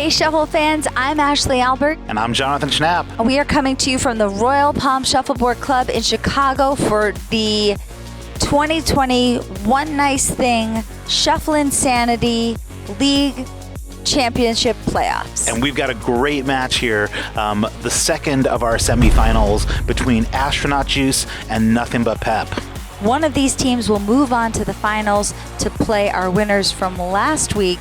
Hey, Shuffle fans, I'm Ashley Albert. And I'm Jonathan Schnapp. And we are coming to you from the Royal Palm Shuffleboard Club in Chicago for the 2020 One Nice Thing Shufflinsanity League Championship Playoffs. And we've got a great match here, the second of our semifinals between Astronaut Juice and Nothing But Pepp. One of these teams will move on to the finals to play our winners from last week,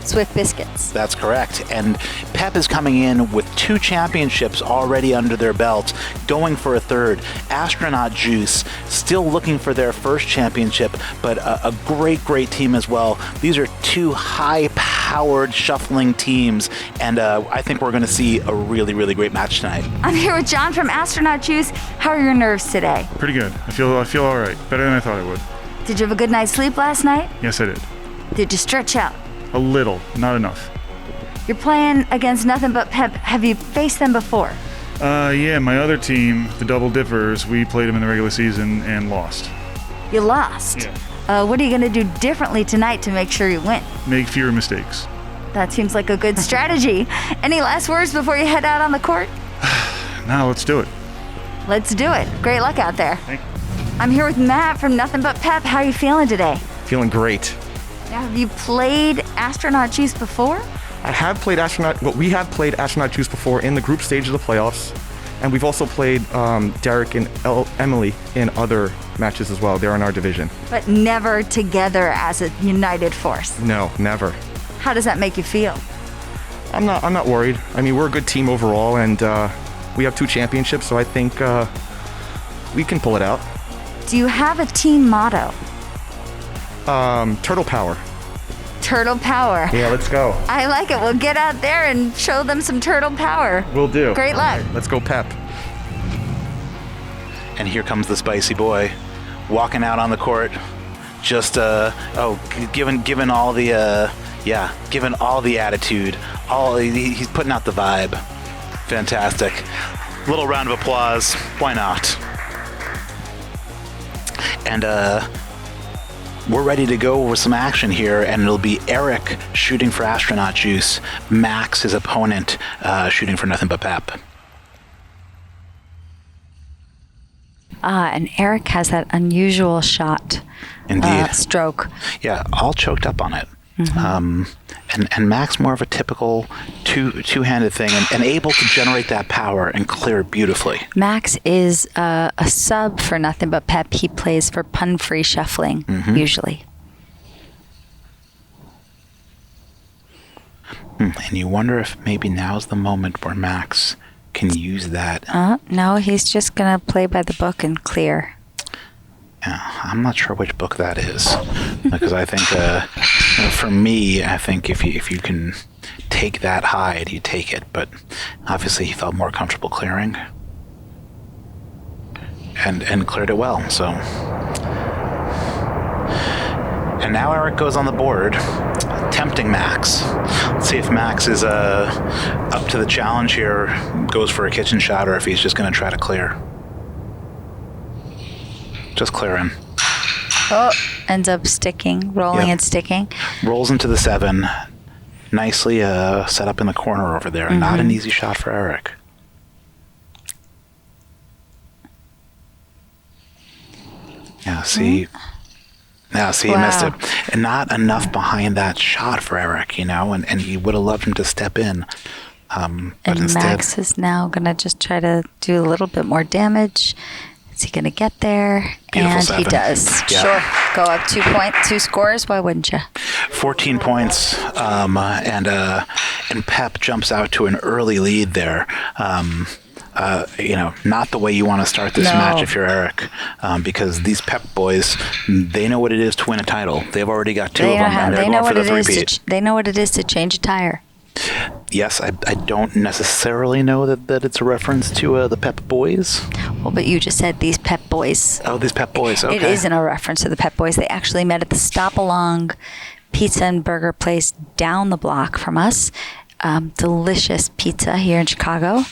Swift Biscuits. That's correct. And Pepp is coming in with 2 championships already under their belts, going for a third. Astronaut Juice still looking for their first championship, but a great team as well. These are 2 high-powered shuffling teams, and I think we're going to see a really great match tonight. I'm here with John from Astronaut Juice. How are your nerves today? Pretty good. I feel all right. Better than I thought I would. Did you have a good night's sleep last night? Yes, I did. Did you stretch out? A little, not enough. You're playing against Nothing But Pepp. Have you faced them before? Yeah, my other team, the Double Dippers, we played them in the regular season and lost. You lost? Yeah. What are you going to do differently tonight to make sure you win? Make fewer mistakes. That seems like a good strategy. Any last words before you head out on the court? Now let's do it. Let's do it. Great luck out there. Thank you. I'm here with Matt from Nothing But Pepp. How are you feeling today? Feeling great. Now, have you played Astronaut Juice before? We have played Astronaut Juice before in the group stage of the playoffs, and we've also played Derek and Emily in other matches as well. They're in our division. But never together as a united force. No, never. How does that make you feel? I'm not worried. I mean, we're a good team overall, and we have 2 championships, so I think we can pull it out. Do you have a team motto? Turtle power. Turtle power. Yeah, let's go. I like it. We'll get out there and show them some turtle power. Will do. Great luck. Right, let's go, Pepp. And here comes the spicy boy, walking out on the court, just given all the given all the attitude, he's putting out the vibe. Fantastic. Little round of applause. Why not? And we're ready to go with some action here, and it'll be Eric shooting for Astronaut Juice, Max, his opponent, shooting for Nothing But Pepp. And Eric has that unusual shot. Indeed. Stroke. Yeah, all choked up on it. Mm-hmm. And Max more of a typical two-handed thing, and able to generate that power and clear beautifully. Max is a sub for Nothing But Pepp. He plays for pun-free shuffling, usually. And you wonder if maybe now's the moment where Max can use that. No, he's just going to play by the book and clear. Yeah, I'm not sure which book that is, because I think for me, I think if you can take that hide, you take it. But obviously, he felt more comfortable clearing, and cleared it well. So, and now Eric goes on the board, tempting Max. Let's see if Max is up to the challenge here, goes for a kitchen shot, or if he's just going to try to clear. Just clearing. Oh, ends up sticking, rolling and sticking. Rolls into the 7. Nicely set up in the corner over there. Not an easy shot for Eric. Yeah, see. Yeah, see, he missed it. And not enough behind that shot for Eric, and he would have loved him to step in. But and instead, Max is now going to just try to do a little bit more damage. Is he going to get there? Beautiful and 7. He does. Yeah. Sure. Go up 2 scores. Why wouldn't you? 14 points, and Pepp jumps out to an early lead there. Not the way you want to start this match if you're Eric, because these Pepp boys, they know what it is to win a title. They've already got 2 of them, and they're going for the three-peat. They know what it is to change a tire. Yes, I don't necessarily know that it's a reference to the Pepp Boys. Well, but you just said these Pepp Boys. Oh, these Pepp Boys, okay. It isn't a reference to the Pepp Boys. They actually met at the Stop Along pizza and burger place down the block from us. Delicious pizza here in Chicago.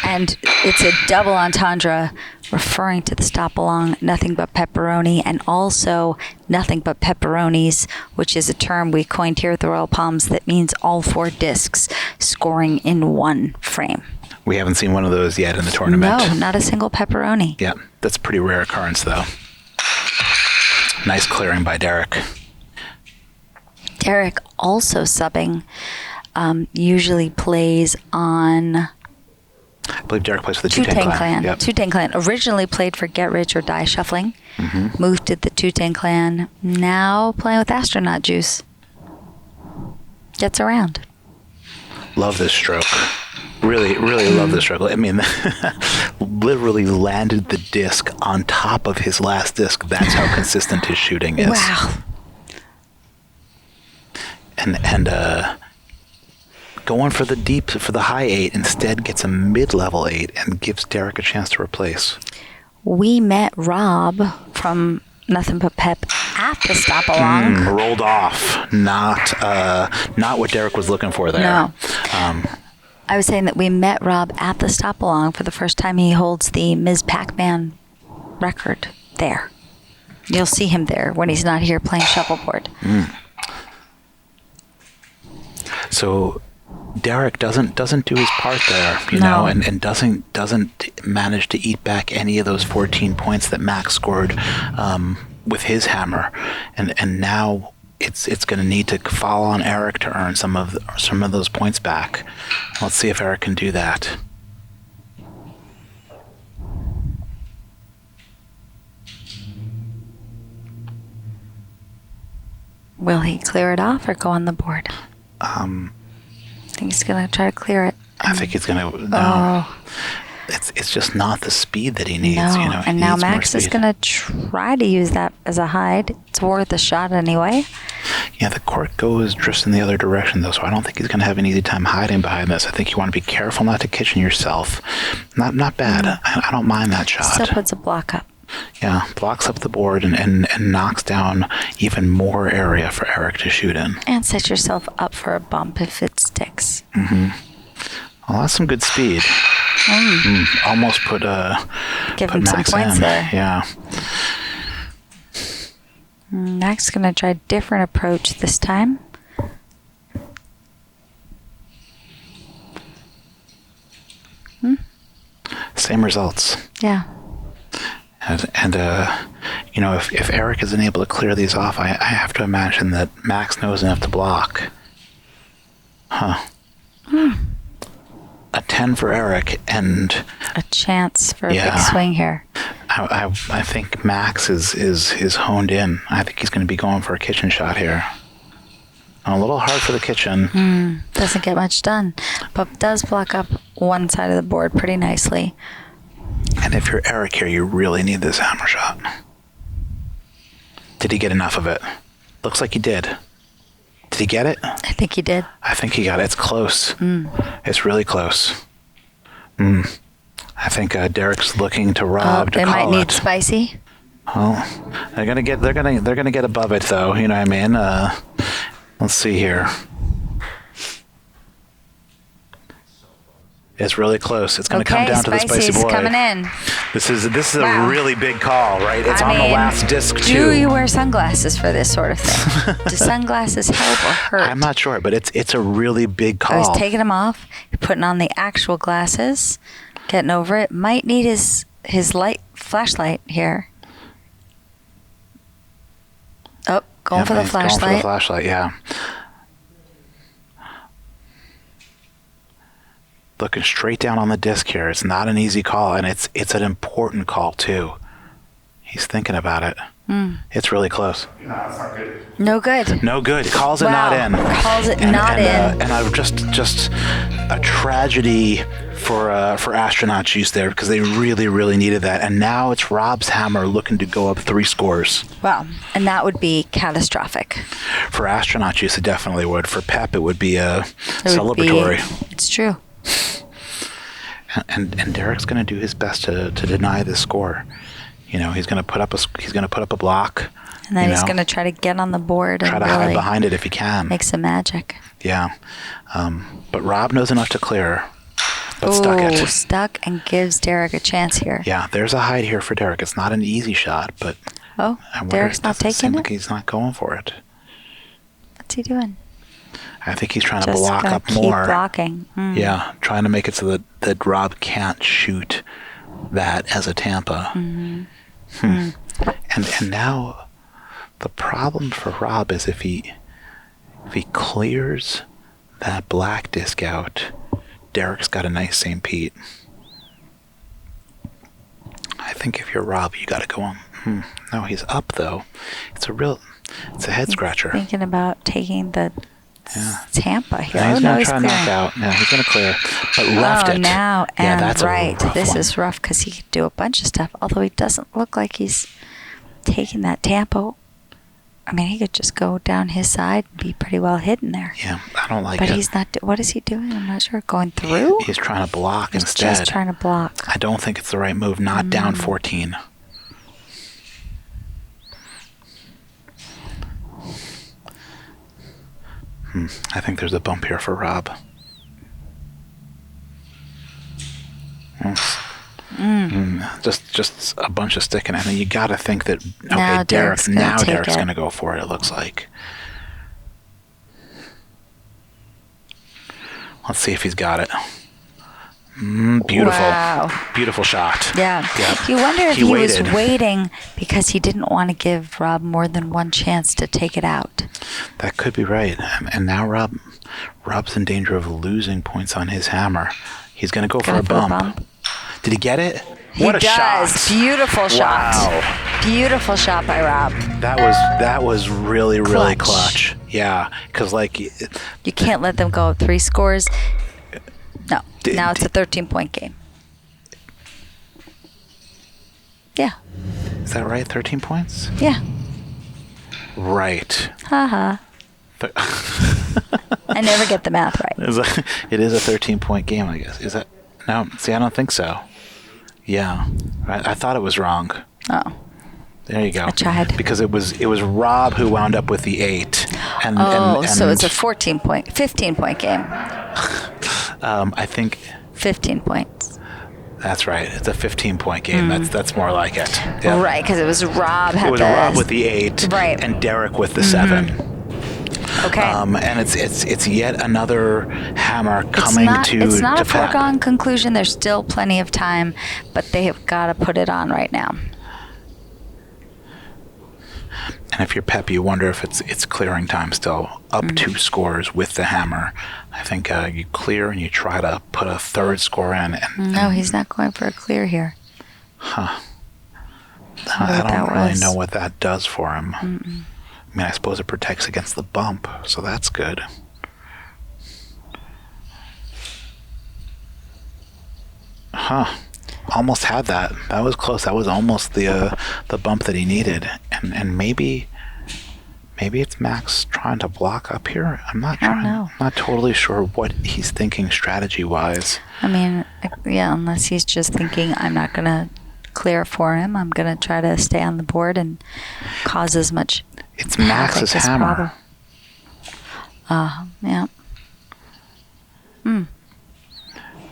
And And it's a double entendre referring to the stop along nothing but pepperoni and also nothing but pepperonis, which is a term we coined here at the Royal Palms that means all 4 discs scoring in one frame. We haven't seen one of those yet in the tournament. No, not a single pepperoni. Yeah, that's a pretty rare occurrence, though. Nice clearing by Derek. Derek also subbing, usually plays on... I believe Derek plays for the Tu-Tang Tu-Tang Clan. Yep. Tu-Tang Clan originally played for Get Rich or Die Shuffling. Moved to the Tu-Tang Clan. Now playing with Astronaut Juice. Gets around. Love this stroke. Really, really love this stroke. I mean, literally landed the disc on top of his last disc. That's how consistent his shooting is. Wow. And going for the high 8 instead gets a mid-level 8 and gives Derek a chance to replace. We met Rob from Nothing But Pepp at the stop along. Rolled off. Not what Derek was looking for there. No. I was saying that we met Rob at the stop along for the first time. He holds the Ms. Pac-Man record there. You'll see him there when he's not here playing shuffleboard. So Derek doesn't do his part there, you know, and doesn't manage to eat back any of those 14 points that Max scored with his hammer, and now it's going to need to fall on Eric to earn some of those points back. Let's see if Eric can do that. Will he clear it off or go on the board? I think he's going to try to clear it. I think he's going to. No. It's just not the speed that he needs. No. You know, and now Max is going to try to use that as a hide. It's worth a shot anyway. Yeah, the court drifts in the other direction, though, so I don't think he's going to have an easy time hiding behind this. I think you want to be careful not to kitchen yourself. Not bad. I don't mind that shot. Still puts a block up. Yeah, blocks up the board and knocks down even more area for Eric to shoot in. And set yourself up for a bump if it sticks. Well, that's some good speed. Almost put Give him Max some points in. there. Yeah. Max is going to try a different approach this time. Same results. Yeah. And you know, if Eric isn't able to clear these off, I have to imagine that Max knows enough to block. A 10 for Eric and a chance for a big swing here. I think Max is honed in. I think he's going to be going for a kitchen shot here. A little hard for the kitchen. Doesn't get much done, but does block up one side of the board pretty nicely. And if you're Eric here, you really need this hammer shot. Did he get enough of it? Looks like he did. Did he get it? I think he did. I think he got it. It's close. It's really close. I think Derek's looking to Rob to they call might need it. spicy. Well, they're gonna get above it though. You know what I mean? Let's see here. It's really close. It's going to come down to the spicy boy. Coming in. This is a really big call, right? It's on the last disc too. Do you wear sunglasses for this sort of thing? Do sunglasses help or hurt? I'm not sure, but it's a really big call. I was taking them off, putting on the actual glasses, getting over it. Might need his flashlight here. Oh, going for the flashlight. Going for the flashlight, yeah. Looking straight down on the disc here. It's not an easy call, and it's an important call too. He's thinking about it. It's really close. No good. No good. Calls it not in. Calls it not in. And I just a tragedy for Astronaut Juice there, because they really, really needed that. And now it's Rob's hammer looking to go up 3 scores. Wow. And that would be catastrophic. For Astronaut Juice, it definitely would. For Pepp, it would be celebratory. It's true. And Derek's going to do his best to deny this score. You know, he's going to put up a block, and then he's going to try to get on the board and try to hide behind it if he can. Make some magic. Yeah, but Rob knows enough to clear. but stuck it. Stuck and gives Derek a chance here. Yeah, there's a hide here for Derek. It's not an easy shot, but Oh, Derek's not taking like it? he's not going for it. What's he doing? I think he's trying to Just block gonna up keep more. blocking. Yeah, trying to make it so that Rob can't shoot that as a Tampa. And now the problem for Rob is if he clears that black disc out, Derek's got a nice St. Pete. I think if you're Rob, you got to go on. No, he's up though. It's a head scratcher. Thinking about taking the Tampa here. Yeah, he's no, gonna he's try to clearing. knock out. Yeah, he's gonna clear, but left it. Now and that's right. A rough This one. is rough because he could do a bunch of stuff. Although he doesn't look like he's taking that Tampa. I mean, he could just go down his side and be pretty well hidden there. Yeah, I don't like But it. he's not. What is he doing? I'm not sure. Going through? He's trying to block He's instead. just trying to block. I don't think it's the right move. Not down 14. I think there's a bump here for Rob. Just a bunch of sticking. I mean, you got to think that. Okay, Now Derek's gonna take Derek's it. going to go for it. It looks like. Let's see if he's got it. Beautiful. Wow. Beautiful shot. Yeah. Yep. You wonder if he was waited. waiting because he didn't want to give Rob more than one chance to take it out. That could be right. And now Rob's in danger of losing points on his hammer. He's going to go for a bump. Did he get it? What a does. shot. Beautiful shot. Wow. Beautiful shot by Rob. That was really, really Clutch. clutch. Yeah, because like You can't let them go 3 scores. No. Now it's a 13-point game. Yeah. is that right? 13 points? Yeah. Right. Haha. I never get the math right. It is a 13-point game, I guess. Is that? No. See, I don't think so. Yeah. I thought it was wrong. Oh. There you go. I tried. Because it was Rob who wound up with the 8. And So it's a 15-point game. I think 15 points. that's right. It's a 15-point game. That's more like it. Yeah. Right, because it was Rob had It was Rob with the 8, Right. and Derek with the 7. Okay. And it's yet another hammer coming It's not to a Pepp. foregone conclusion. There's still plenty of time, but they have got to put it on right now. And if you're Pepp, you wonder if it's clearing time still. Up 2 scores with the hammer. I think you clear and you try to put a third score in. No, he's not going for a clear here. I what don't that really was. know what that does for him. I mean, I suppose it protects against the bump, so that's good. Almost had that. That was close. That was almost the bump that he needed. And maybe it's Max trying to block up here. I'm not totally sure what he's thinking strategy-wise. I mean, yeah, unless he's just thinking, I'm not going to clear for him. I'm going to try to stay on the board and cause as much It's Max's havoc as hammer. Yeah.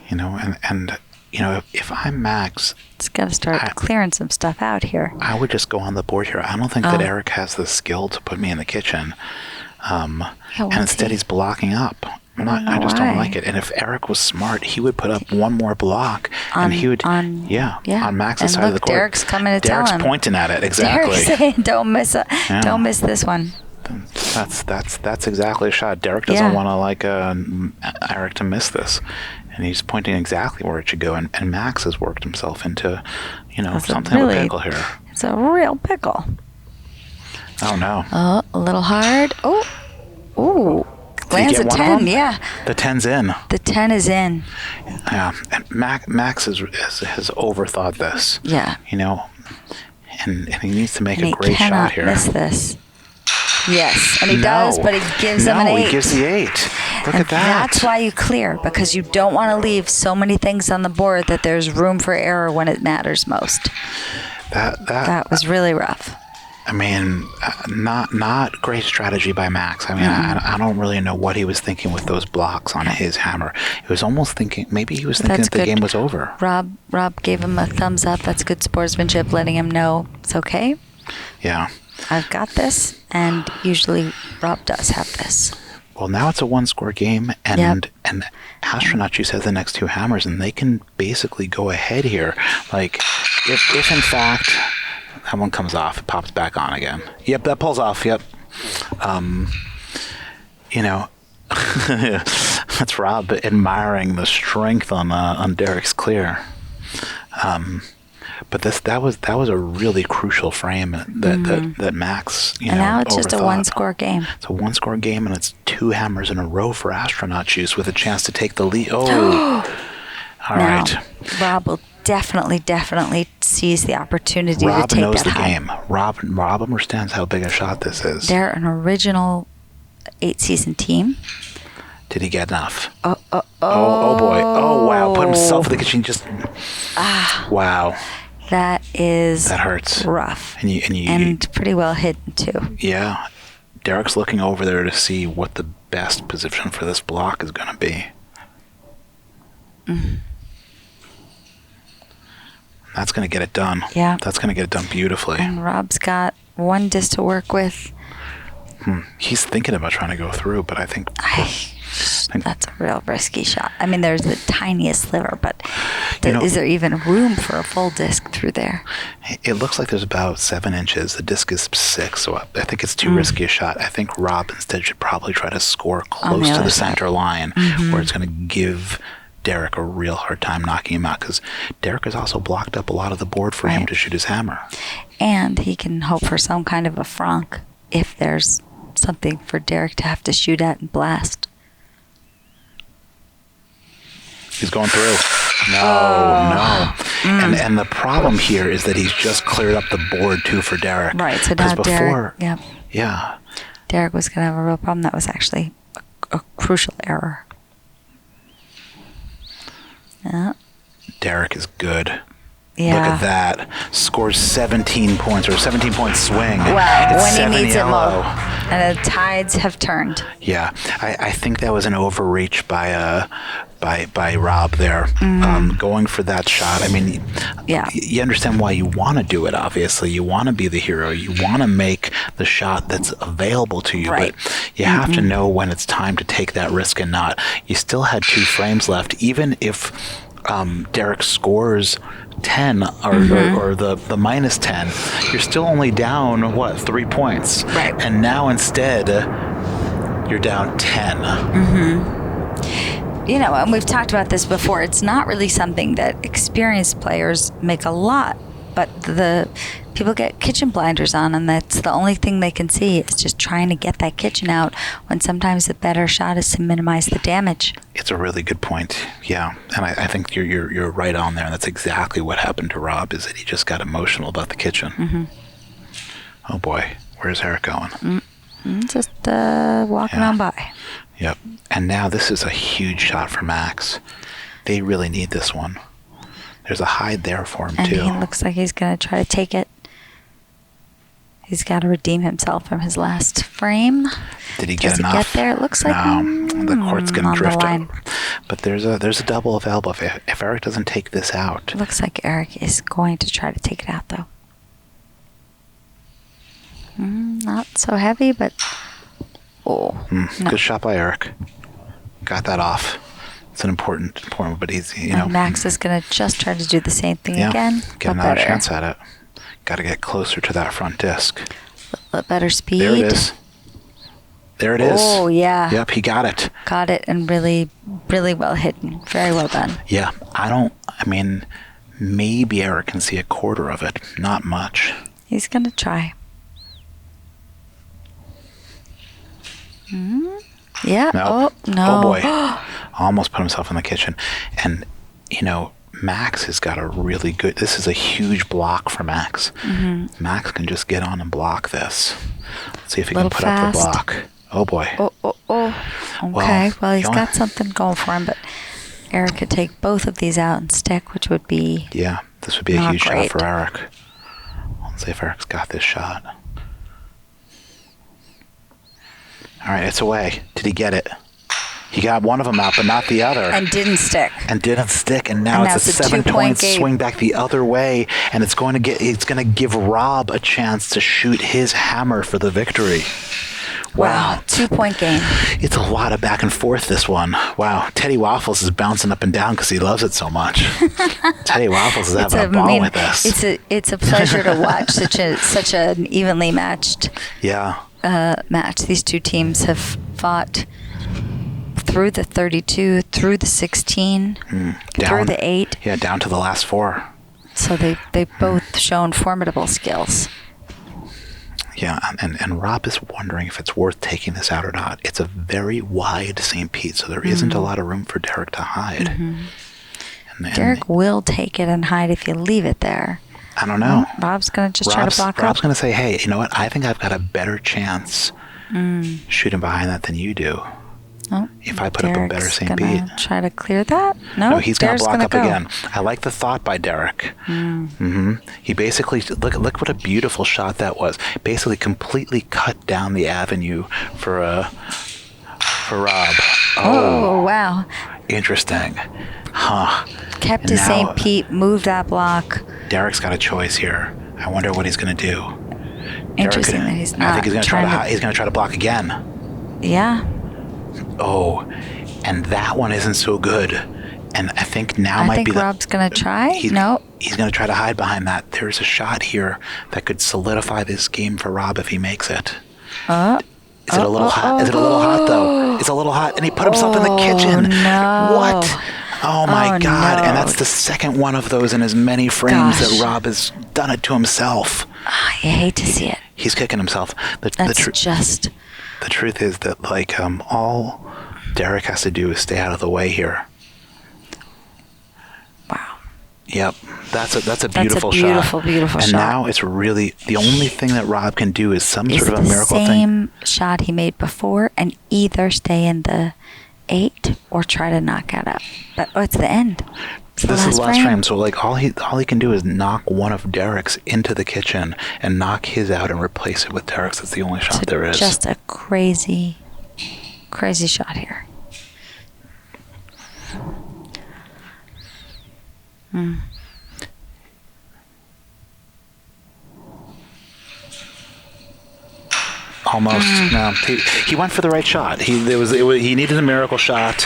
You know, and you know, if I'm Max, It's got to start clearing some stuff out here. I would just go on the board here. I don't think that Eric has the skill to put me in the kitchen. And instead he's blocking up. I just don't like it. And if Eric was smart, he would put up one more block, and he would on Max's side of the court. Derek's coming to tell him. Derek's pointing at it exactly. Derek's saying, "Don't miss this one." That's exactly a shot. Derek doesn't want to Eric to miss this, and he's pointing exactly where it should go. And Max has worked himself into, something of a pickle here. It's a real pickle. Oh no! A little hard. Ooh. Lands a 10, yeah. The 10's in. The 10 is in. Yeah, and Max has overthought this. Yeah. And he needs to make a great shot here. He cannot miss this. Yes, and he does, but he gives him an 8. No, he gives the 8. Look at that. That's why you clear, because you don't want to leave so many things on the board that there's room for error when it matters most. That was really rough. I mean, not great strategy by Max. I mean, I don't really know what he was thinking with those blocks on his hammer. He was almost thinking, maybe he was thinking That's that the good. game was over. Rob gave him a thumbs up. That's good sportsmanship, letting him know it's okay. Yeah. I've got this, and usually Rob does have this. Well, now it's a one-score game, and Astronaut Juice has the next two hammers, and they can basically go ahead here. Like, if in fact that one comes off, it pops back on again. Yep, that pulls off. Yep. That's Rob admiring the strength on Derek's clear. But that was a really crucial frame that Max and now it's just a overthought. one-score game. It's a one-score game, and it's two hammers in a row for Astronaut Juice with a chance to take the lead. Oh, all now, right. Rob will definitely seize the opportunity Rob to take knows that the high. game. Rob understands how big a shot this is. They're an original 8-season team. Did he get enough? Oh boy. Oh wow. Put himself in the kitchen. Just wow. That is That hurts. rough. And pretty well hidden too. Yeah. Derek's looking over there to see what the best position for this block is going to be. That's going to get it done. Yeah. That's going to get it done beautifully. And Rob's got one disc to work with. He's thinking about trying to go through, but I think That's a real risky shot. I mean, there's the tiniest sliver, but is there even room for a full disc through there? It looks like there's about 7 inches. The disc is 6, so I think it's too risky a shot. I think Rob instead should probably try to score close to the center line, where it's going to give Derek a real hard time knocking him out, because Derek has also blocked up a lot of the board for him to shoot his hammer. And he can hope for some kind of a franc if there's something for Derek to have to shoot at and blast. He's going through. No. And the problem here is that he's just cleared up the board too for Derek. Right, so now before, Derek, yeah. Derek was going to have a real problem. That was actually a crucial error. Yeah. Derek is good. Yeah. Look at that. Scores 17 points, or a 17-point swing. Wow, It's when 7 he needs yellow. it more. And the tides have turned. Yeah, I think that was an overreach by Rob there, going for that shot. I mean, you understand why you want to do it, obviously. You want to be the hero. You want to make the shot that's available to you. Right. But you have to know when it's time to take that risk and not. You still had 2 frames left. Even if Derek scores 10 or the minus 10, you're still only down 3 points, right? And now instead you're down 10. You know, and we've talked about this before, it's not really something that experienced players make a lot, but the people get kitchen blinders on, and that's the only thing they can see is just trying to get that kitchen out, when sometimes the better shot is to minimize the damage. It's a really good point. Yeah, and I think you're right on there. That's exactly what happened to Rob, is that he just got emotional about the kitchen. Oh boy, where's Eric going? Just walking on by. Yep. And now this is a huge shot for Max. They really need this one. There's a hide there for him too. And he looks like he's going to try to take it. He's got to redeem himself from his last frame. Did he get enough? Does he get there? It looks like the court's going to drift line. out. But there's a double of elbow. If Eric doesn't take this out. It looks like Eric is going to try to take it out, though. Not so heavy, but no. Good shot by Eric. Got that off. It's an important, but he's, And Max is going to just try to do the same thing again. Get another chance at it. Got to get closer to that front disc. A little better speed. There it is. There it is. Oh, yeah. Yep, he got it. Got it, and really, really well hidden. Very well done. Yeah, maybe Eric can see a quarter of it. Not much. He's going to try. Yeah. Nope. Oh, no. Oh, boy. Almost put himself in the kitchen. And, Max has got a really good... This is a huge block for Max. Max can just get on and block this. Let's see if he can put up the block. Oh, boy. Oh. Okay. Well, he's got something going for him, but Eric could take both of these out and stick, which would be... Yeah, this would be a huge shot for Eric. Let's see if Eric's got this shot. All right, it's away. Did he get it? He got one of them out, but not the other. And didn't stick. And now it's a 7-point game. swing back the other way, and it's going to give Rob a chance to shoot his hammer for the victory. Wow. 2-point game. It's a lot of back and forth, this one. Wow. Teddy Waffles is bouncing up and down because he loves it so much. Teddy Waffles is having a ball with us. It's a pleasure to watch such an evenly matched match. These two teams have fought through the 32, through the 16, through the 8. Yeah, down to the last 4. So they've both shown formidable skills. Yeah, and Rob is wondering if it's worth taking this out or not. It's a very wide St. Pete, so there isn't a lot of room for Derek to hide. And Derek will take it and hide if you leave it there. I don't know. Rob's going to try to block Rob's up. going to say, hey, you know what? I think I've got a better chance shooting behind that than you do. Oh, if I put up a better St. Pete. Gonna try to clear that? No, he's going to block up go. again. I like the thought by Derek. He basically, look what a beautiful shot that was. Basically completely cut down the avenue for Rob. Oh, wow. Interesting. Huh. Kept his St. Pete, moved that block. Derek's got a choice here. I wonder what he's going to do. Interesting that he's not. I think he's going to try to block again. Yeah. Oh, and that one isn't so good. And I think now might be Rob's going to try. He's going to try to hide behind that. There's a shot here that could solidify this game for Rob if he makes it. Is it a little hot? Is it a little hot though? It's a little hot, and he put himself in the kitchen. No. What? Oh my God! No. And that's the second one of those in as many frames that Rob has done it to himself. I hate to see it. He's kicking himself. The truth is that all Derek has to do is stay out of the way here. Wow. Yep, that's a beautiful shot. Beautiful and shot. Now it's really the only thing that Rob can do is some sort of a miracle the thing. same shot he made before, and either stay in the 8 or try to knock it up. But it's the end. This is the last frame. So all he can do is knock one of Derek's into the kitchen and knock his out and replace it with Derek's. That's the only shot there is. Just a crazy shot here. Almost. No, he went for the right shot. He needed a miracle shot.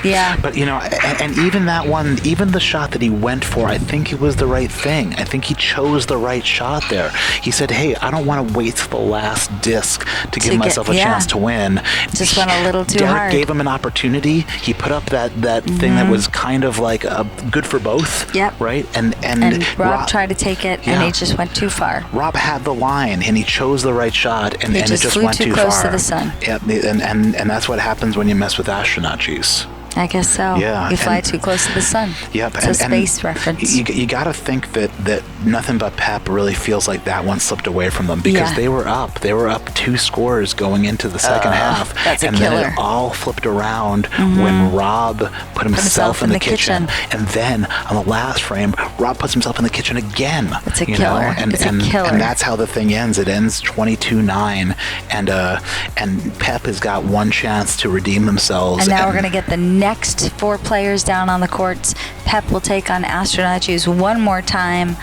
Yeah. But and even that one, even the shot that he went for, I think it was the right thing. I think he chose the right shot there. He said, "Hey, I don't want to wait till the last disc to give myself a chance to win." Just went a little too Derek hard. gave him an opportunity. He put up that thing that was kind of like good for both. Yep. Right. And Rob tried to take it, and he just went too far. Rob had the line, and he chose the right shot, and it just flew went too close far. to the sun. Yep, and that's what happens when you mess with Astronaut Juice. I guess so. Yeah, You fly too close to the sun. Yep, It's a space reference. You got to think that Nothing But Pepp really feels like that one slipped away from them because they were up. They were up 2 scores going into the second half, that's a and killer. then it all flipped around when Rob put himself in the kitchen. And then on the last frame, Rob puts himself in the kitchen again. It's a killer. It's a killer. And that's how the thing ends. It ends 22-9, and Pepp has got one chance to redeem themselves. And now we're going to get the next 4 players down on the courts. Pepp will take on Astronaut Juice one more time.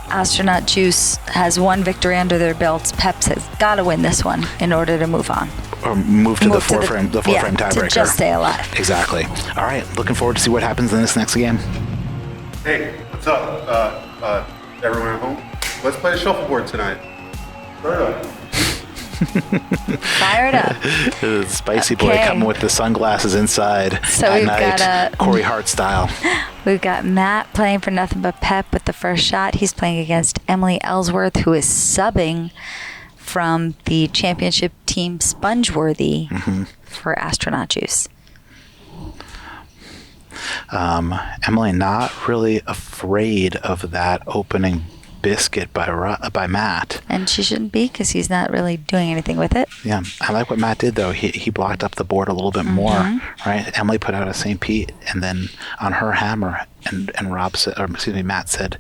Astronaut Juice has one victory under their belts. Pepp has got to win this one in order to move on. Or move to the four frame tiebreaker. To just stay alive. Exactly. All right. Looking forward to see what happens in this next game. Hey, what's up, everyone at home? Let's play Shuffleboard tonight. Start up. Fire it up. The spicy boy coming with the sunglasses inside So at we've night, got Corey Hart style. We've got Matt playing for Nothing But Pepp with the first shot. He's playing against Emily Ellsworth, who is subbing from the championship team Spongeworthy for Astronaut Juice. Emily not really afraid of that opening biscuit by Matt. And she shouldn't be because he's not really doing anything with it. Yeah, I like what Matt did though. He blocked up the board a little bit more, right? Emily put out a St. Pete, and then on her hammer, and Matt said,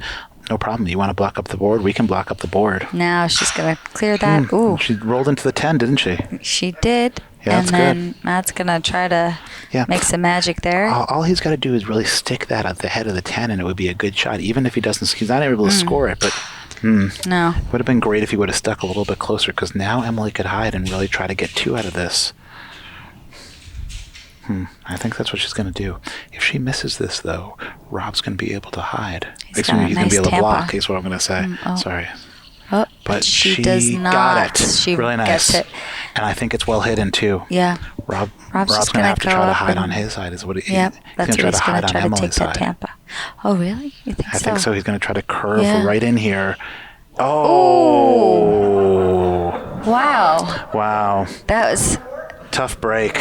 no problem. You want to block up the board? We can block up the board. Now she's going to clear that. Ooh. She rolled into the 10, didn't she? She did. Yeah, and that's then good. Matt's going to try to make some magic there. All he's got to do is really stick that at the head of the 10, and it would be a good shot. Even if he doesn't, he's not able to score it, but No. would have been great if he would have stuck a little bit closer, because now Emily could hide and really try to get 2 out of this. I think that's what she's going to do. If she misses this, though, Rob's going to be able to hide. He's got a He's going to be nice able to block, tampa. is what I'm going to say. Sorry. Oh, But she does not. got it. She really nice. gets it. And I think it's well hidden, too. Yeah. Rob's just going to gonna have to go try to up hide and- on his side. Is what he, Yep, that's he's what he's going going to to try try to to hide take on that Emily's side. tampa. Oh, really? You think I so? think so. He's going to try to curve Yeah. right in here. Oh. Wow. Wow. That was... Tough break.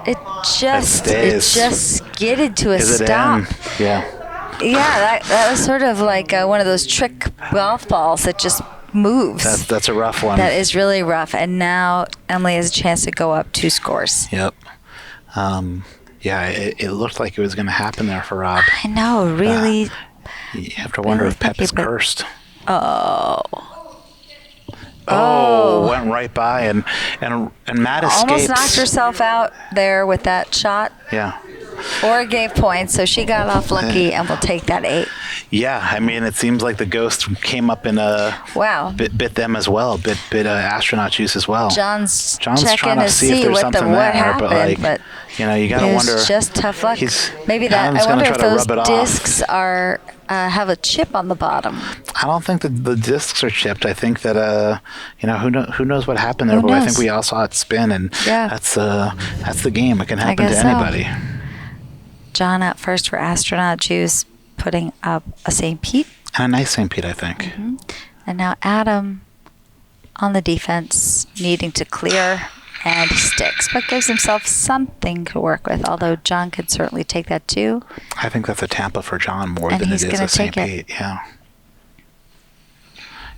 It just stays. skidded to a Is it stop. in? Yeah. Yeah, that was sort of like one of those trick golf balls that just moves. That's a rough one. That is really rough. And now Emily has a chance to go up 2 scores. Yep. It looked like it was going to happen there for Rob. I know, really. You have to wonder Really if Pepp is thinking, but- cursed. Oh. Went right by, and Matt escapes. Almost knocked herself out there with that shot. Yeah. Or gave points, so she got off lucky and will take that 8. Yeah, I mean, it seems like the ghost came up and Wow. bit them as well, bit Astronaut Juice as well. John's trying checking to see if there's what something there, happened, but you got to it was wonder. just tough luck. Maybe Adam's I gonna wonder try if to those rub it off. discs are have a chip on the bottom. I don't think that the discs are chipped. I think that who knows what happened there, Who but I knows? think we all saw it spin, and Yeah. that's the game. It can happen to guess so. anybody. John out first for Astronaut Juice, putting up a St. Pete. And a nice St. Pete, I think. And now Adam on the defense, needing to clear, and he sticks, but gives himself something to work with, although John could certainly take that too. I think that's a Tampa for John more And than it he's is gonna a St. take it. Pete. Yeah.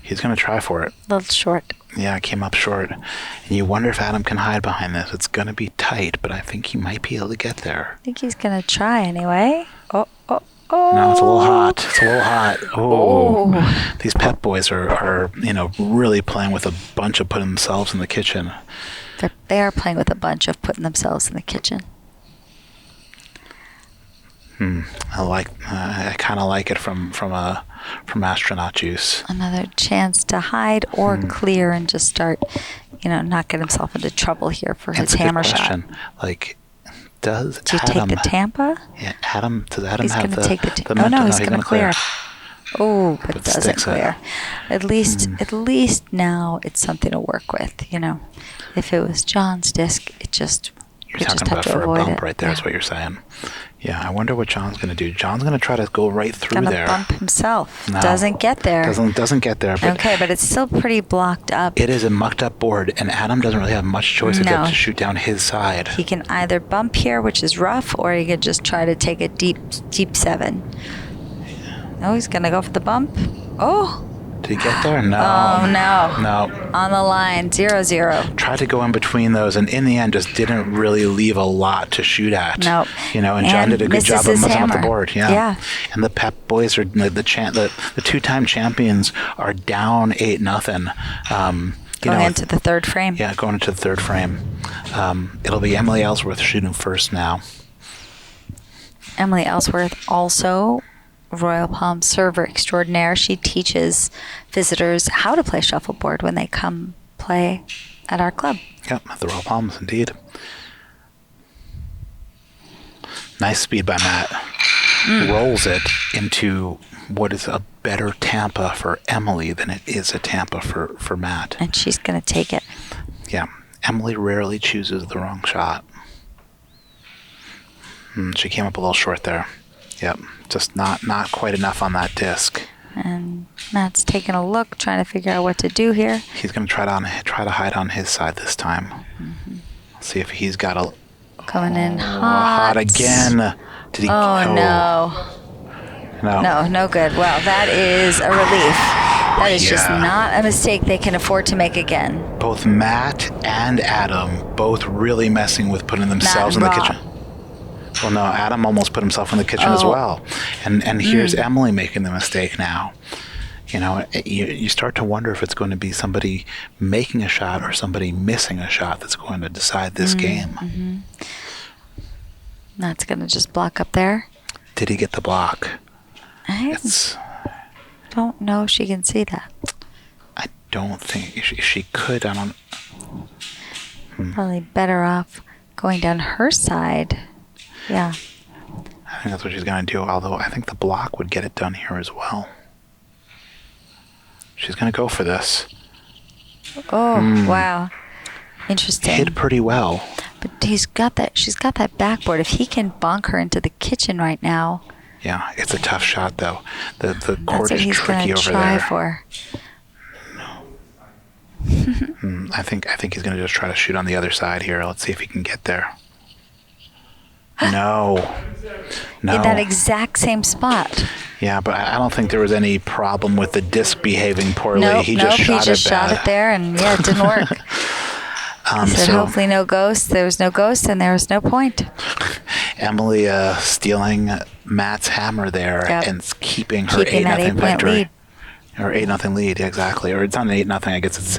He's going to try for it. A little short. Yeah, it came up short. And you wonder if Adam can hide behind this. It's going to be tight, but I think he might be able to get there. I think he's going to try anyway. Oh. No, it's a little hot. It's a little hot. Oh. These Pepp boys are really playing with a bunch of putting themselves in the kitchen. They are playing with a bunch of putting themselves in the kitchen. I kind of like it from Astronaut Juice. Another chance to hide or clear and just start, not get himself into trouble here for his That's a good hammer shot. question. Like, does Do you Adam take the Tampa? Yeah, does Adam He's have going to the take the the Oh no, mental- he's going to clear. Oh, but But doesn't sticks it. clear. At least now it's something to work with. If it was John's disc, You're just talking have about to for a avoid bump it. right there is what you're saying. Yeah, I wonder what John's going to do. John's going to try to go right through Gonna there. bump himself. No. Doesn't get there. Doesn't get there. But Okay, but it's still pretty blocked up. it is a mucked up board, and Adam doesn't really have much choice No. except to shoot down his side. He can either bump here, which is rough, or he could just try to take a deep 7. Oh, he's going to go for the bump. Oh. Did he get there? No. Oh, no. No. On the line, 0-0. Tried to go in between those, and in the end, just didn't really leave a lot to shoot at. Nope. And John And did a good misses job of his messing up the hammer. board. Yeah. Yeah. And the Pepp boys are the 2-time champions are down 8-0. Going into the third frame. Yeah, going into the third frame. It'll be Emily Ellsworth shooting first now. Emily Ellsworth, also Royal Palm server extraordinaire. She teaches visitors how to play shuffleboard when they come play at our club. Yep, the Royal Palms, indeed. Nice speed by Matt. Rolls it into what is a better Tampa for Emily than it is a Tampa for Matt. And she's going to take it. Yeah, Emily rarely chooses the wrong shot. She came up a little short there. Yep, just not quite enough on that disc. And Matt's taking a look, trying to figure out what to do here. He's going to try to hide on his side this time. See if he's got a Coming in hot again. Did he? Oh, no. No good. Well, that is a relief. That is just Yeah. not a mistake they can afford to make again. Both Matt and Adam both really messing with putting themselves in and the Rob. kitchen. Well, no, Adam almost put himself in the kitchen as well. And here's Emily making the mistake now. You know, you start to wonder if it's going to be somebody making a shot or somebody missing a shot that's going to decide this game. Mm-hmm. That's going to just block up there. Did he get the block? I don't know if she can see that. I don't think she could. I don't. Probably better off going down her side. Yeah. I think that's what she's going to do, although I think the block would get it done here as well. She's going to go for this. Oh, wow. Interesting. Hid pretty well. But she's got that backboard. If he can bonk her into the kitchen right now. Yeah, it's a tough shot, though. The court that's what is he's tricky gonna over try there. For. I think he's going to just try to shoot on the other side here. Let's see if he can get there. No. In that exact same spot. Yeah, but I don't think there was any problem with the disc behaving poorly. Nope, he just shot it there, and yeah, it didn't work. He said, hopefully no ghost. There was no ghost, and there was no point. Emily stealing Matt's hammer there and keeping her 8-0 victory. Lead. Or 8-0 lead, exactly. Or it's not an 8-0. I guess it's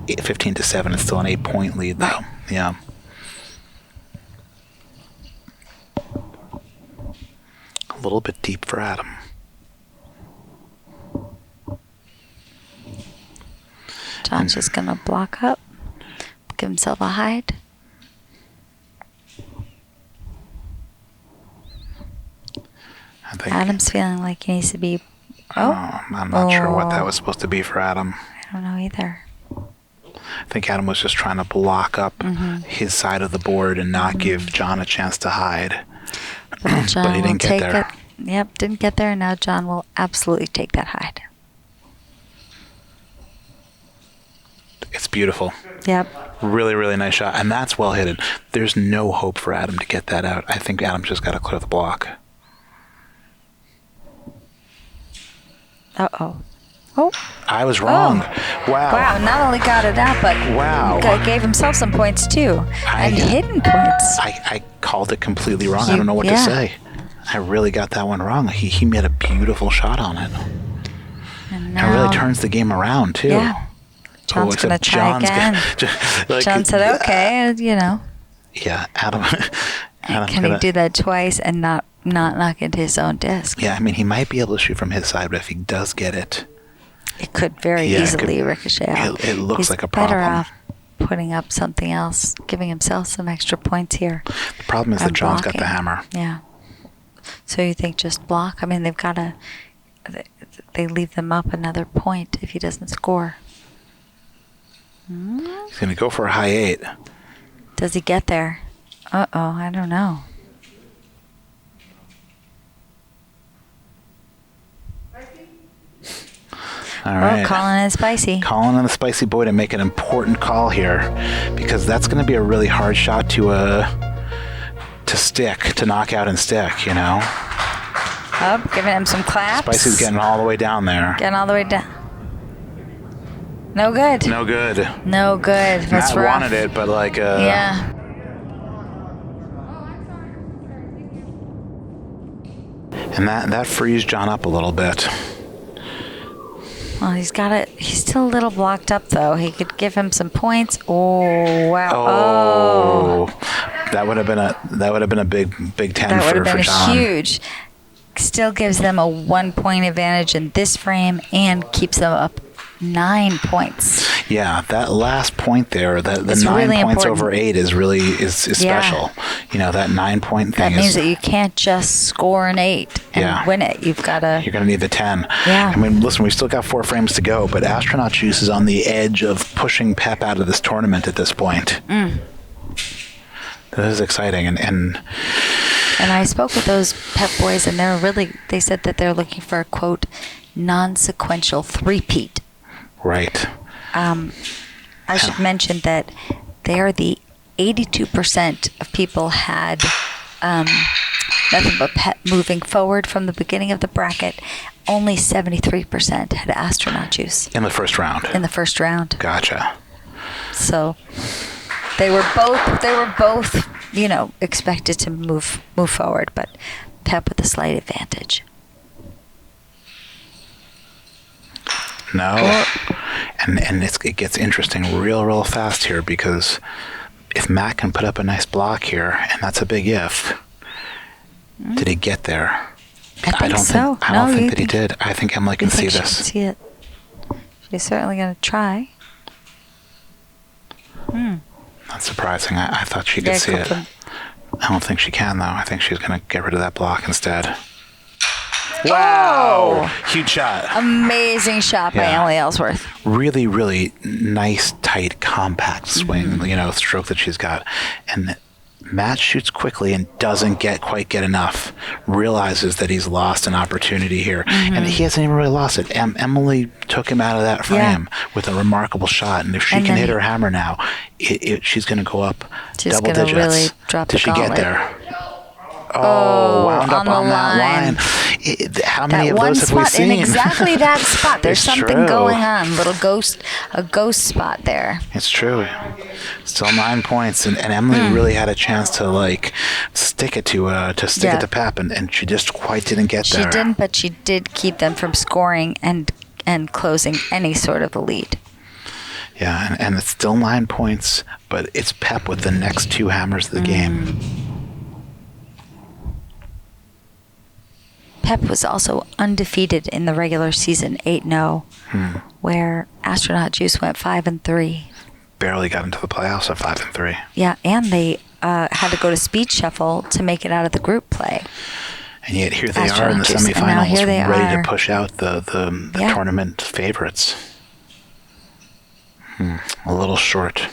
15-7. It's still an 8-point lead, though. Right. Yeah. A little bit deep for Adam. John's just gonna block up, give himself a hide. I think Adam's feeling like he needs to be. I'm not sure what that was supposed to be for Adam. I don't know either. I think Adam was just trying to block up his side of the board and not give John a chance to hide. John but he didn't get there. It. Yep, didn't get there. Now John will absolutely take that hide. It's beautiful. Yep. Really, really nice shot. And that's well hidden. There's no hope for Adam to get that out. I think Adam's just got to clear the block. Uh-oh. Oh. I was wrong. Oh. Wow. Wow, not only got it out, but gave himself some points too. And hidden points. I called it completely wrong. I don't know what to say. I really got that one wrong. He made a beautiful shot on it. And it really turns the game around, too. Yeah. John's going to try again. John said, okay, you know. Yeah, Adam. Can he do that twice and not knock into his own disc? Yeah, I mean, he might be able to shoot from his side, but if he does get it, it could very easily ricochet out. It looks He's like a problem. Better off putting up something else, giving himself some extra points here. The problem is that John's got the hammer. Yeah. So you think just block? I mean, they've got to. They leave them up another point if he doesn't score. He's going to go for a high 8. Does he get there? Uh-oh, I don't know. All right. Calling in spicy. Calling on the spicy boy to make an important call here, because that's going to be a really hard shot to knock out and stick, you know? Up, giving him some claps. Spicy's getting all the way down there. Getting all the way down. No good. No good. No good. That's Matt rough. wanted it, but like... yeah. And that frees John up a little bit. Well, he's got it. He's still a little blocked up, though. He could give him some points. Oh, wow. Oh. That would have been a big 10 for John. That would have been huge. Still gives them a 1 point advantage in this frame and keeps them up 9 points. Yeah, that last point there, the 9 really points important. over 8 is special. You know, that 9 point thing. That means that you can't just score an 8 and win it. You're going to need the 10. Yeah. I mean, listen, we've still got 4 frames to go, but Astronaut Juice is on the edge of pushing Pepp out of this tournament at this point. This is exciting. And I spoke with those Pepp boys, and they said that they're looking for a, quote, non-sequential three-peat. Right. I should mention that they are the 82% of people had nothing but Pepp moving forward from the beginning of the bracket. Only 73% had Astronaut Juice. In the first round. Gotcha. So they were both expected to move forward, but Pepp with a slight advantage. No. And it gets interesting real fast here, because if Matt can put up a nice block here, and that's a big if, did he get there? I don't think that he did. I think Emily can see this. She can see it. She's certainly going to try. Not surprising. I thought she could see it. I don't think she can, though. I think she's going to get rid of that block instead. Wow! Huge shot. Amazing shot by Emily Ellsworth. Really, really nice, tight, compact swing, stroke that she's got. And Matt shoots quickly and doesn't quite get enough. Realizes that he's lost an opportunity here. And he hasn't even really lost it. Emily took him out of that frame with a remarkable shot. And if she can hit her hammer now, she's going to go up double digits. Really drop Did she gauntlet. get there? Oh, wound up on that line. How many of those have we seen? In exactly that spot. There's It's something true. going on. A ghost spot there. It's true. Still 9 points, and Emily really had a chance to stick it to Pepp, and she just quite didn't get there. She didn't, but she did keep them from scoring and closing any sort of a lead. Yeah, and it's still 9 points, but it's Pepp with the next 2 hammers of the game. Pepp was also undefeated in the regular season, 8-0, where Astronaut Juice went 5-3. Barely got into the playoffs at 5-3. Yeah, and they had to go to speed shuffle to make it out of the group play. And yet here they are in the Astronaut Juice, and now semifinals, here they ready are. to push out the tournament favorites. A little short.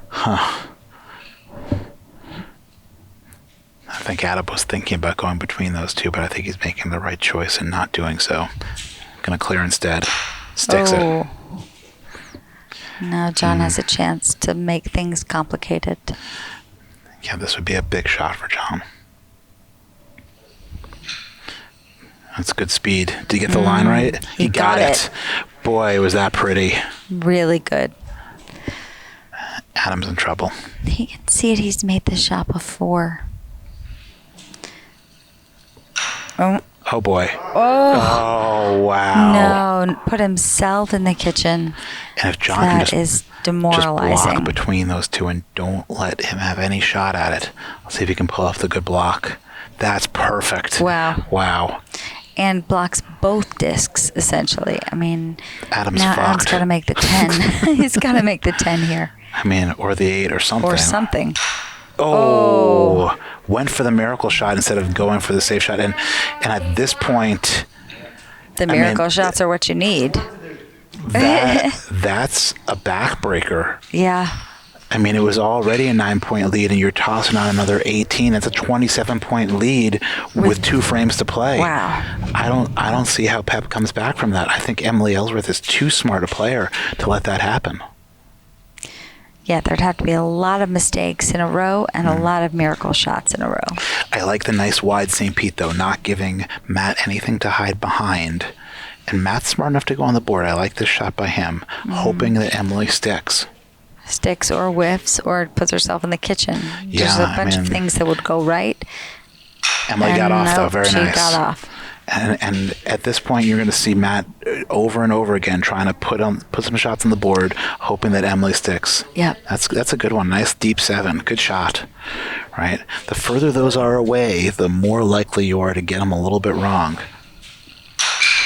Huh. I think Adam was thinking about going between those two, but I think he's making the right choice in not doing so. Going to clear instead. Sticks it. Now John has a chance to make things complicated. Yeah, this would be a big shot for John. That's good speed. Did he get the line right? He got it. Boy, was that pretty. Really good. Adam's in trouble. He can see it. He's made this shot before. Oh boy. Oh, wow. No, put himself in the kitchen. And if John can is demoralizing. block between those two and don't let him have any shot at it. I'll see if he can pull off the good block. That's perfect. Wow. And blocks both discs, essentially. I mean, Adam's Adam's got to make the 10. He's got to make the 10 here. I mean, or the 8 or something. Oh. Went for the miracle shot instead of going for the safe shot. And at this point... The miracle shots are what you need. That's a backbreaker. Yeah. I mean, it was already a 9-point lead, and you're tossing on another 18. That's a 27-point lead with 2 frames to play. Wow. I don't see how Pepp comes back from that. I think Emily Ellsworth is too smart a player to let that happen. Yeah, there'd have to be a lot of mistakes in a row and a lot of miracle shots in a row. I like the nice wide St. Pete, though, not giving Matt anything to hide behind. And Matt's smart enough to go on the board. I like this shot by him, hoping that Emily sticks. Sticks or whiffs or puts herself in the kitchen. There's a bunch of things that would go right. Emily got off, though. Very nice. She got off. And at this point, you're going to see Matt over and over again trying to put some shots on the board, hoping that Emily sticks. Yep. That's a good one. Nice deep 7. Good shot. Right? The further those are away, the more likely you are to get them a little bit wrong.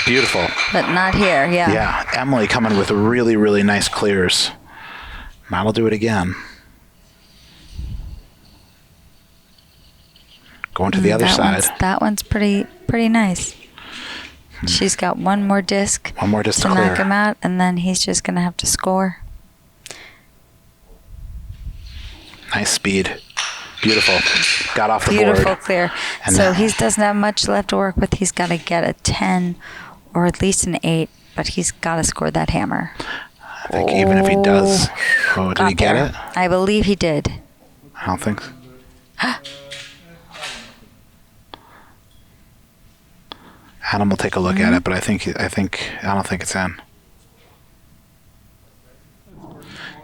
Beautiful. But not here, yeah. Yeah. Emily coming with really, really nice clears. Matt will do it again. Going to the other side. That one's pretty nice. She's got one more disc. One more disc to knock clear. him out, and then he's just going to have to score. Nice speed. Beautiful. Got off the board. Beautiful clear. And so he doesn't have much left to work with. He's got to get a 10 or at least an 8, but he's got to score that hammer. I think even if he does. Oh, did he get it? I believe he did. I don't think so. Adam will take a look at it, but I don't think it's in.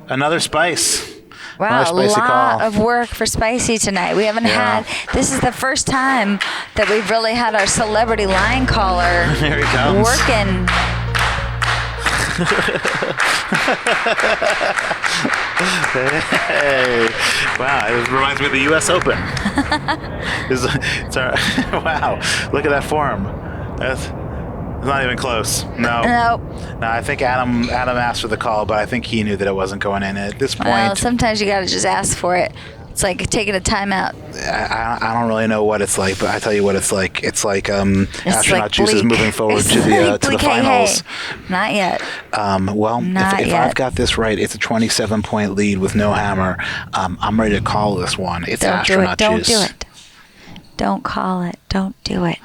Another spice. Wow, a spicy lot call. of work for Spicy tonight. We haven't Yeah. this is the first time that we've really had our celebrity line caller Here he comes. working. Hey, wow, it reminds me of the U.S. Open. Wow, look at that form. That's not even close. No. No, I think Adam asked for the call, but I think he knew that it wasn't going in at this point. Well, sometimes you got to just ask for it. It's like taking a timeout. I don't really know what it's like, but I tell you what it's like. It's like Astronaut like Juice is bleak. moving forward It's to the like to the bleak, hey, finals. hey. Not yet. Well, Not if yet. I've got this right, it's a 27-point lead with no hammer. I'm ready to call this one. It's Astronaut Juice. Don't do it. Don't call it. Don't do it.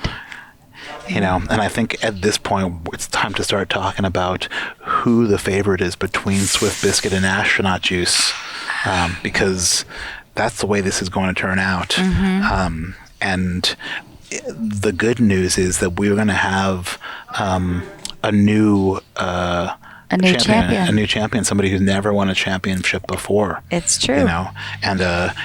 You know, and I think at this point it's time to start talking about who the favorite is between Swift Biscuit and Astronaut Juice, because that's the way this is going to turn out. Mm-hmm. And the good news is that we're going to have a new champion, somebody who's never won a championship before. It's true. You know, and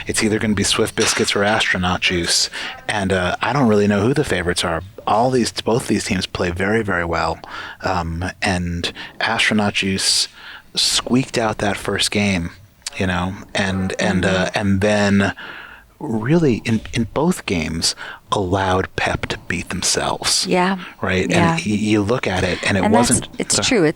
it's either going to be Swift Biscuits or Astronaut Juice, and I don't really know who the favorites are. Both these teams play very, very well, and Astronaut Juice squeaked out that first game, you know, and then really in both games allowed Pepp to beat themselves. Yeah. Right. Yeah. And you look at it, and it And wasn't. It's true.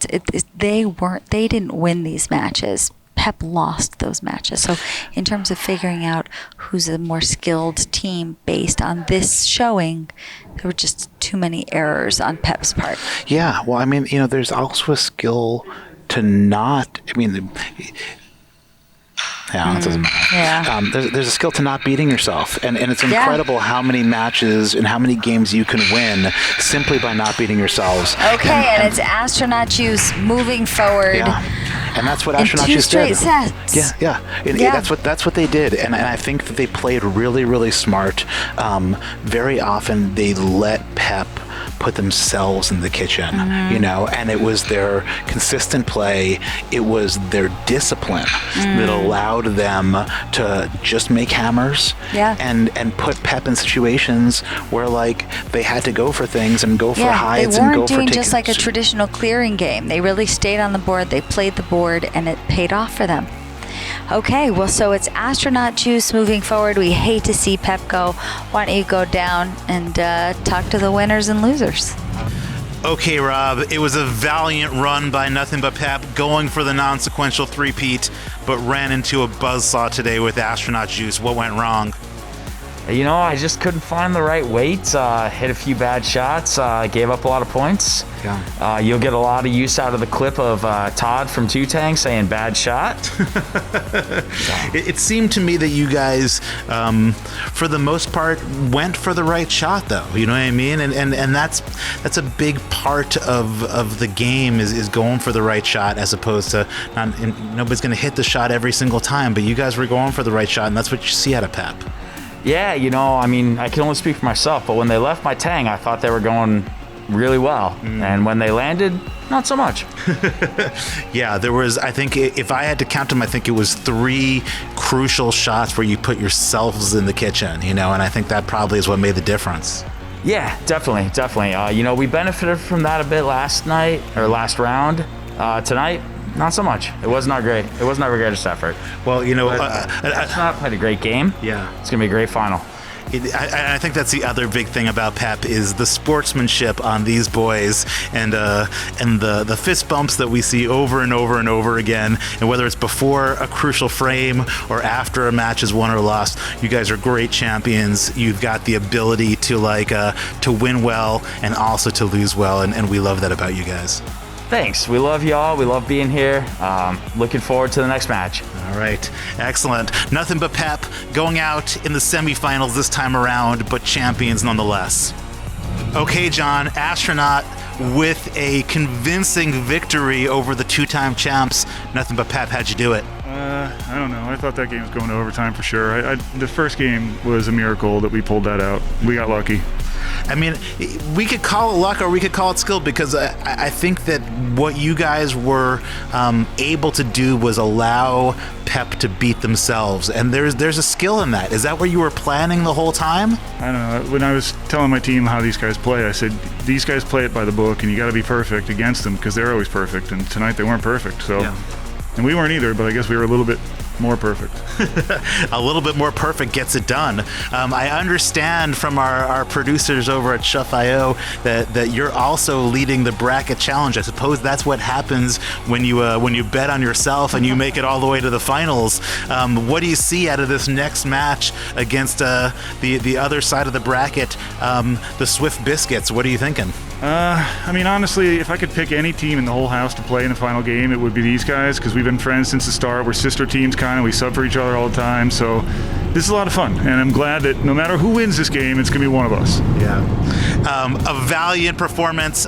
They didn't win these matches. Pepp lost those matches. So in terms of figuring out who's a more skilled team based on this showing, there were just too many errors on Pepp's part. Yeah. Well, I mean, you know, there's also a skill to not. I mean. Yeah, it doesn't matter. Yeah. There's a skill to not beating yourself, and it's incredible how many matches and how many games you can win simply by not beating yourselves. Okay, and it's Astronaut Juice moving forward. Yeah, and that's what in Astronaut 2 Juice straight did. sets. Yeah. That's what they did, and I think that they played really, really smart. Very often they let Pepp put themselves in the kitchen, you know, and it was their consistent play, it was their discipline that allowed them to just make hammers and put Pepp in situations where like they had to go for things and go for hides and go for they weren't doing just like a traditional clearing game. They really stayed on the board, they played the board, and it paid off for them. Okay, well, so it's Astronaut Juice moving forward. We hate to see Pepp go. Why don't you go down and talk to the winners and losers? Okay, Rob, it was a valiant run by Nothing But Pepp, going for the non-sequential three-peat, but ran into a buzzsaw today with Astronaut Juice. What went wrong? You know, I just couldn't find the right weight, hit a few bad shots, gave up a lot of points. Yeah. You'll get a lot of use out of the clip of Todd from Tu-Tang saying bad shot. It seemed to me that you guys, for the most part, went for the right shot, though. You know what I mean? And that's a big part of the game is going for the right shot, as opposed to nobody's going to hit the shot every single time, but you guys were going for the right shot, and that's what you see out of Pepp. Yeah, you know, I mean, I can only speak for myself, but when they left my tang, I thought they were going really well. And when they landed, not so much. Yeah, there was, I think, if I had to count them, I think it was 3 crucial shots where you put yourselves in the kitchen, you know, and I think that probably is what made the difference. Yeah, definitely. You know, we benefited from that a bit last round. Tonight, not so much. It wasn't our greatest effort. Well, you know, Astronaut played a great game. Yeah. It's going to be a great final. I think that's the other big thing about Pepp is the sportsmanship on these boys and the fist bumps that we see over and over and over again. And whether it's before a crucial frame or after a match is won or lost, you guys are great champions. You've got the ability to to win well and also to lose well, and we love that about you guys. Thanks. We love y'all. We love being here. Looking forward to the next match. All right. Excellent. Nothing But Pepp going out in the semifinals this time around, but champions nonetheless. Okay, John, Astronaut with a convincing victory over the 2-time champs. Nothing But Pepp, how'd you do it? I don't know. I thought that game was going to overtime for sure. The first game was a miracle that we pulled that out. We got lucky. I mean, we could call it luck or we could call it skill, because I think that what you guys were able to do was allow Pepp to beat themselves, and there's a skill in that. Is that what you were planning the whole time? I don't know. When I was telling my team how these guys play, I said, these guys play it by the book, and you got to be perfect against them because they're always perfect. And tonight they weren't perfect. So, and we weren't either. But I guess we were a little bit more perfect. A little bit more perfect gets it done. I understand from our producers over at Shuff.io that you're also leading the bracket challenge. I suppose that's what happens when you bet on yourself and you make it all the way to the finals. What do you see out of this next match against the other side of the bracket, the Swift Biscuits? What are you thinking? I mean, honestly, if I could pick any team in the whole house to play in the final game, it would be these guys, because we've been friends since the start. We're sister teams, kind of. We sub for each other all the time. So this is a lot of fun, and I'm glad that no matter who wins this game, it's going to be one of us. Yeah. A valiant performance.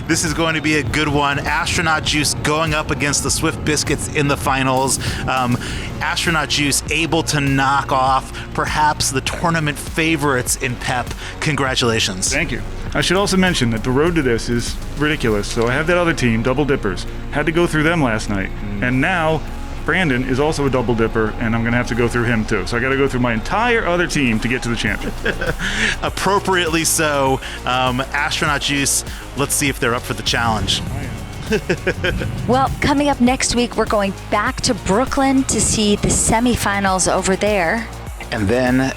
This is going to be a good one. Astronaut Juice going up against the Swift Biscuits in the finals. Astronaut Juice able to knock off perhaps the tournament favorites in Pepp. Congratulations. Thank you. I should also mention that the road to this is ridiculous. So I have that other team, Double Dippers. Had to go through them last night. And now Brandon is also a Double Dipper, and I'm going to have to go through him too. So I got to go through my entire other team to get to the champion. Appropriately so. Astronaut Juice, let's see if they're up for the challenge. Well, coming up next week, we're going back to Brooklyn to see the semifinals over there. And then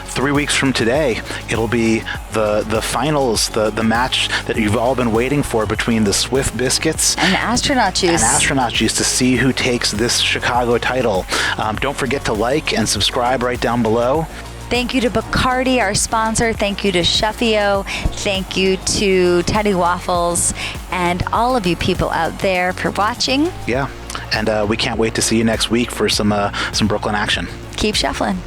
3 weeks from today, it'll be the finals, the match that you've all been waiting for between the Swift Biscuits and Astronaut Juice to see who takes this Chicago title. Don't forget to like and subscribe right down below. Thank you to Bacardi, our sponsor. Thank you to Shuffio. Thank you to Teddy Waffles and all of you people out there for watching. Yeah, and we can't wait to see you next week for some Brooklyn action. Keep shuffling.